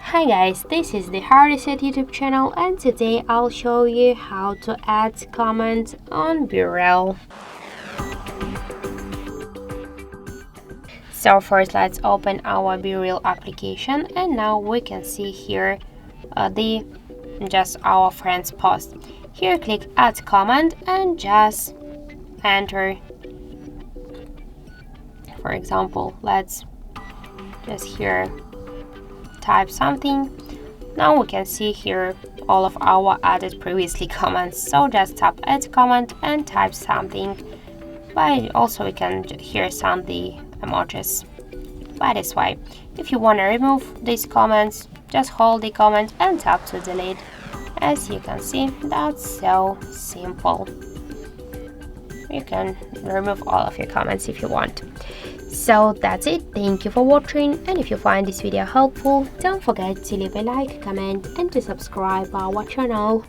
Hi guys, this is the Hardeset YouTube channel and today I'll show you how to add comments on BeReal. So first let's open our BeReal application and now we can see here just our friend's post. Here click add comment and just enter. For example, let's just here type something. Now we can see here all of our added previously comments, so just tap add comment and type something. But also we can here send the emojis by this way. If you want to remove these comments, just hold the comment and tap to delete. As you can see, that's so simple. You can remove all of your comments if you want. So that's it, thank you for watching, and if you find this video helpful, don't forget to leave a like, comment and to subscribe our channel.